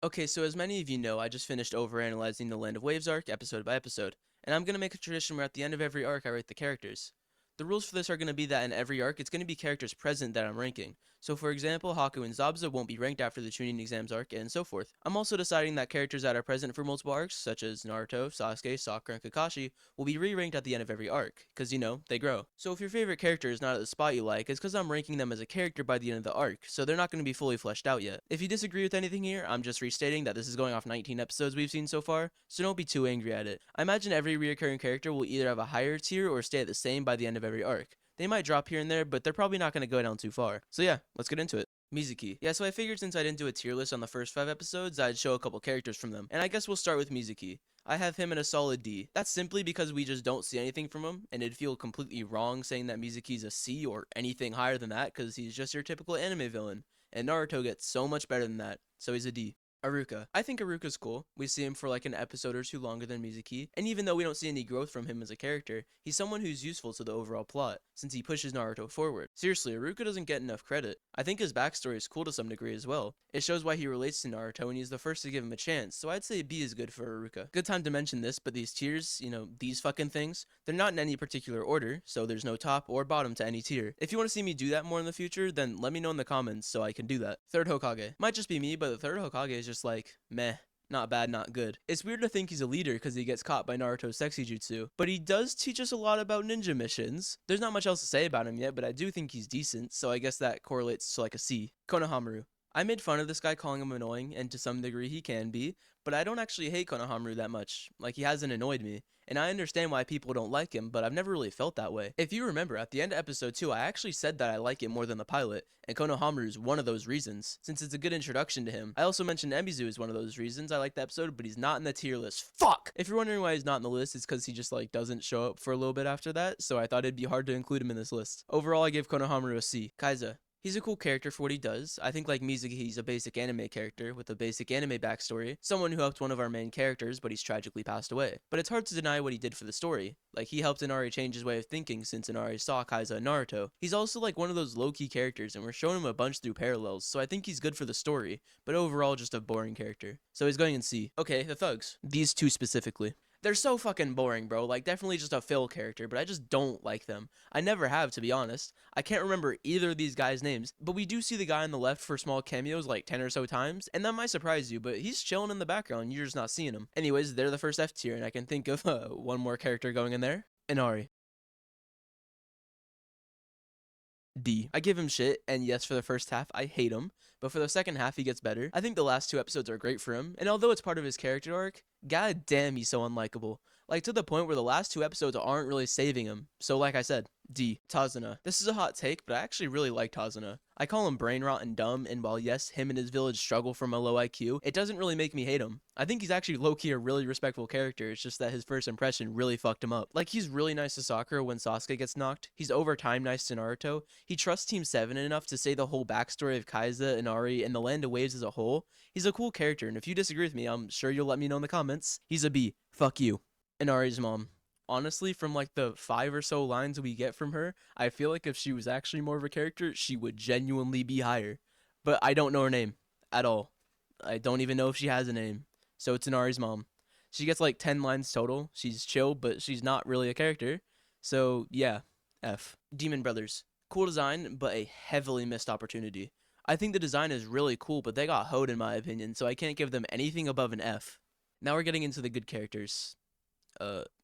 Okay, so as many of you know, I just finished overanalyzing the Land of Waves arc episode by episode, and I'm gonna make a tradition where at the end of every arc I rate the characters. The rules for this are gonna be that in every arc, it's gonna be characters present that I'm ranking. So for example, Haku and Zabza won't be ranked after the Chunin exams arc, and so forth. I'm also deciding that characters that are present for multiple arcs, such as Naruto, Sasuke, Sakura, and Kakashi, will be re-ranked at the end of every arc, cause you know, they grow. So if your favorite character is not at the spot you like, it's cause I'm ranking them as a character by the end of the arc, so they're not gonna be fully fleshed out yet. If you disagree with anything here, I'm just restating that this is going off 19 episodes we've seen so far, so don't be too angry at it. I imagine every reoccurring character will either have a higher tier or stay at the same by the end of every arc. They might drop here and there, but they're probably not going to go down too far. So yeah, let's get into it. Mizuki. Yeah, so I figured since I didn't do a tier list on the first 5 episodes, I'd show a couple characters from them. And I guess we'll start with Mizuki. I have him in a solid D. That's simply because we just don't see anything from him, and it'd feel completely wrong saying that Mizuki's a C or anything higher than that, because he's just your typical anime villain. And Naruto gets so much better than that, so he's a D. Aruka. I think Aruka's cool. We see him for like an episode or two longer than Mizuki, and even though we don't see any growth from him as a character, he's someone who's useful to the overall plot, since he pushes Naruto forward. Seriously, Aruka doesn't get enough credit. I think his backstory is cool to some degree as well. It shows why he relates to Naruto, and he's the first to give him a chance, so I'd say B is good for Aruka. Good time to mention this, but these tiers, these fucking things, they're not in any particular order, so there's no top or bottom to any tier. If you want to see me do that more in the future, then let me know in the comments so I can do that. Third Hokage. Might just be me, but the third Hokage is just like, meh. Not bad, not good. It's weird to think he's a leader because he gets caught by Naruto's sexy jutsu, but he does teach us a lot about ninja missions. There's not much else to say about him yet, but I do think he's decent, so I guess that correlates to like a C. Konohamaru. I made fun of this guy calling him annoying, and to some degree he can be, but I don't actually hate Konohamaru that much. Like, he hasn't annoyed me. And I understand why people don't like him, but I've never really felt that way. If you remember, at the end of episode 2, I actually said that I like it more than the pilot, and Konohamaru's one of those reasons, since it's a good introduction to him. I also mentioned Emizu is one of those reasons I like the episode, but he's not in the tier list. Fuck! If you're wondering why he's not in the list, it's because he just like doesn't show up for a little bit after that, so I thought it'd be hard to include him in this list. Overall, I give Konohamaru a C. Kaiza. He's a cool character for what he does. I think like Mizuki, he's a basic anime character with a basic anime backstory, someone who helped one of our main characters, but he's tragically passed away. But it's hard to deny what he did for the story. Like, he helped Inari change his way of thinking since Inari saw Kaiza and Naruto. He's also like one of those low-key characters, and we're showing him a bunch through parallels, so I think he's good for the story, but overall just a boring character. So he's going in C. Okay, the thugs. These two specifically. They're so fucking boring, bro. Like, definitely just a fill character, but I just don't like them. I never have, to be honest. I can't remember either of these guys' names, but we do see the guy on the left for small cameos like 10 or so times, and that might surprise you, but he's chilling in the background, you're just not seeing him. Anyways, they're the first F tier, and I can think of one more character going in there. Inari. D. I give him shit, and yes, for the first half, I hate him, but for the second half, he gets better. I think the last 2 episodes are great for him, and although it's part of his character arc, god damn, he's so unlikable. Like, to the point where the last 2 episodes aren't really saving him. So like I said, D. Tazuna. This is a hot take, but I actually really like Tazuna. I call him brain rot and dumb, and while yes, him and his village struggle from a low IQ, it doesn't really make me hate him. I think he's actually low-key a really respectful character, it's just that his first impression really fucked him up. Like, he's really nice to Sakura when Sasuke gets knocked, he's over time nice to Naruto, he trusts Team 7 enough to say the whole backstory of Kaiza, Inari, and the Land of Waves as a whole. He's a cool character, and if you disagree with me, I'm sure you'll let me know in the comments. He's a B. Fuck you. Inari's mom. Honestly, from like the 5 or so lines we get from her, I feel like if she was actually more of a character, she would genuinely be higher. But I don't know her name at all. I don't even know if she has a name. So it's Inari's mom. She gets like 10 lines total. She's chill, but she's not really a character. So yeah, F. Demon Brothers. Cool design, but a heavily missed opportunity. I think the design is really cool, but they got hoed in my opinion, so I can't give them anything above an F. Now we're getting into the good characters.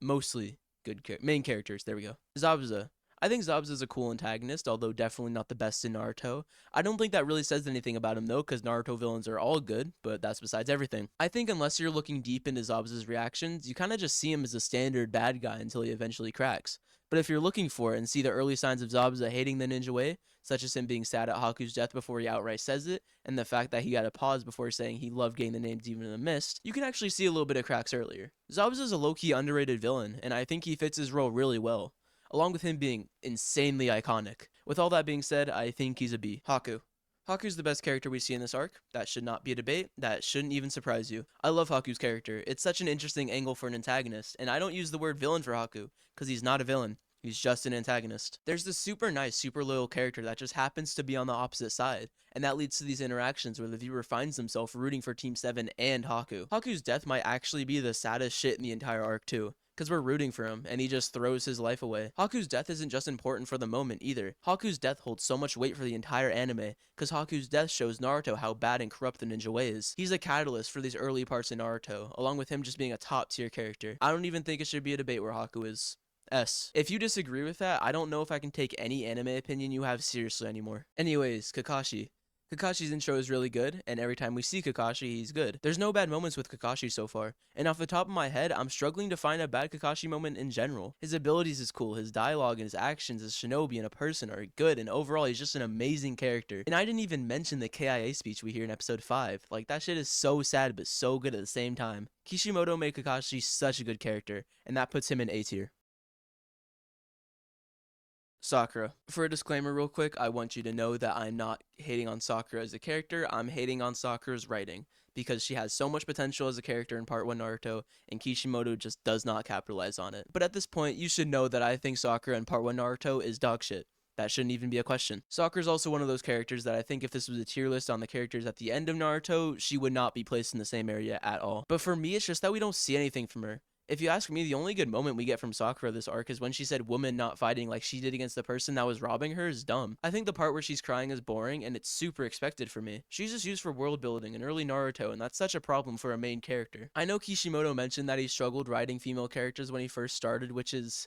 Mostly good main characters. There we go. Zabuza. I think Zabuza is a cool antagonist, although definitely not the best in Naruto. I don't think that really says anything about him though, because Naruto villains are all good, but that's besides everything. I think unless you're looking deep into Zabuza's reactions, you kind of just see him as a standard bad guy until he eventually cracks. But if you're looking for it and see the early signs of Zabuza hating the ninja way, such as him being sad at Haku's death before he outright says it, and the fact that he got a pause before saying he loved getting the name Demon in the Mist, you can actually see a little bit of cracks earlier. Zabuza is a low-key underrated villain, and I think he fits his role really well, along with him being insanely iconic. With all that being said, I think he's a B. Haku. Haku's the best character we see in this arc. That should not be a debate. That shouldn't even surprise you. I love Haku's character. It's such an interesting angle for an antagonist, and I don't use the word villain for Haku, because he's not a villain. He's just an antagonist. There's this super nice, super loyal character that just happens to be on the opposite side, and that leads to these interactions where the viewer finds himself rooting for Team 7 and Haku. Haku's death might actually be the saddest shit in the entire arc too, because we're rooting for him, and he just throws his life away. Haku's death isn't just important for the moment either. Haku's death holds so much weight for the entire anime, because Haku's death shows Naruto how bad and corrupt the ninja way is. He's a catalyst for these early parts of Naruto, along with him just being a top tier character. I don't even think it should be a debate where Haku is S. If you disagree with that, I don't know if I can take any anime opinion you have seriously anymore. Anyways, Kakashi. Kakashi's intro is really good, and every time we see Kakashi, he's good. There's no bad moments with Kakashi so far, and off the top of my head, I'm struggling to find a bad Kakashi moment in general. His abilities is cool, his dialogue and his actions as shinobi and a person are good, and overall, he's just an amazing character. And I didn't even mention the KIA speech we hear in episode 5. Like, that shit is so sad, but so good at the same time. Kishimoto made Kakashi such a good character, and that puts him in A tier. Sakura. For a disclaimer real quick, I want you to know that I'm not hating on Sakura as a character, I'm hating on Sakura's writing, because she has so much potential as a character in Part 1 Naruto, and Kishimoto just does not capitalize on it. But at this point, you should know that I think Sakura in Part 1 Naruto is dog shit. That shouldn't even be a question. Sakura's also one of those characters that I think if this was a tier list on the characters at the end of Naruto, she would not be placed in the same area at all. But for me, it's just that we don't see anything from her. If you ask me, the only good moment we get from Sakura this arc is when she said woman not fighting like she did against the person that was robbing her is dumb. I think the part where she's crying is boring, and it's super expected for me. She's just used for world building in early Naruto, and that's such a problem for a main character. I know Kishimoto mentioned that he struggled writing female characters when he first started, which is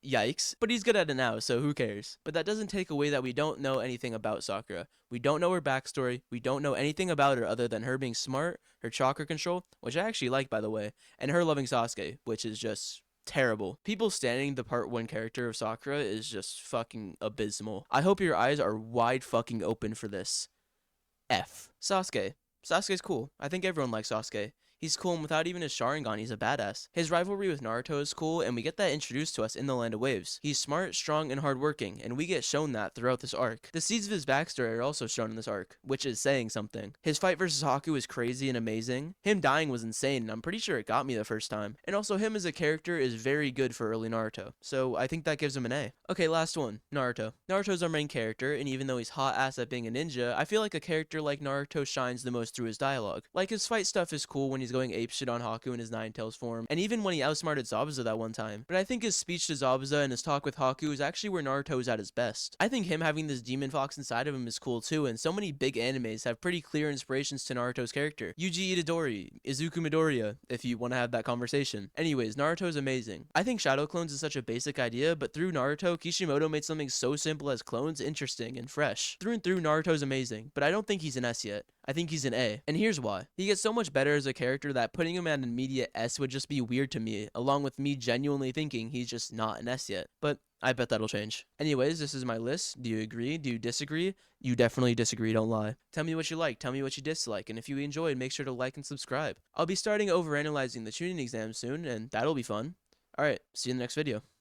yikes, but he's good at it now, so who cares? But that doesn't take away that we don't know anything about Sakura. We don't know her backstory, we don't know anything about her other than her being smart, her chakra control, which I actually like by the way, and her loving Sasuke, which is just terrible. People standing the Part 1 character of Sakura is just fucking abysmal. I hope your eyes are wide fucking open for this. F. Sasuke. Sasuke's cool. I think everyone likes Sasuke. He's cool, and without even his Sharingan, he's a badass. His rivalry with Naruto is cool, and we get that introduced to us in the Land of Waves. He's smart, strong, and hardworking, and we get shown that throughout this arc. The seeds of his backstory are also shown in this arc, which is saying something. His fight versus Haku is crazy and amazing. Him dying was insane, and I'm pretty sure it got me the first time. And also, him as a character is very good for early Naruto, so I think that gives him an A. Okay, last one. Naruto. Naruto's our main character, and even though he's hot ass at being a ninja, I feel like a character like Naruto shines the most through his dialogue. Like, his fight stuff is cool when he's going apeshit on Haku in his Nine Tails form, and even when he outsmarted Zabuza that one time. But I think his speech to Zabuza and his talk with Haku is actually where Naruto is at his best. I think him having this demon fox inside of him is cool too, and so many big animes have pretty clear inspirations to Naruto's character. Yuji Itadori, Izuku Midoriya, if you want to have that conversation. Anyways, Naruto is amazing. I think shadow clones is such a basic idea, but through Naruto, Kishimoto made something so simple as clones interesting and fresh. Through and through, Naruto's amazing, but I don't think he's an S yet. I think he's an A. And here's why. He gets so much better as a character that putting him at an immediate S would just be weird to me, along with me genuinely thinking he's just not an S yet. But I bet that'll change. Anyways, this is my list. Do you agree? Do you disagree? You definitely disagree, don't lie. Tell me what you like, tell me what you dislike, and if you enjoyed, make sure to like and subscribe. I'll be starting overanalyzing the tuning exam soon, and that'll be fun. Alright, see you in the next video.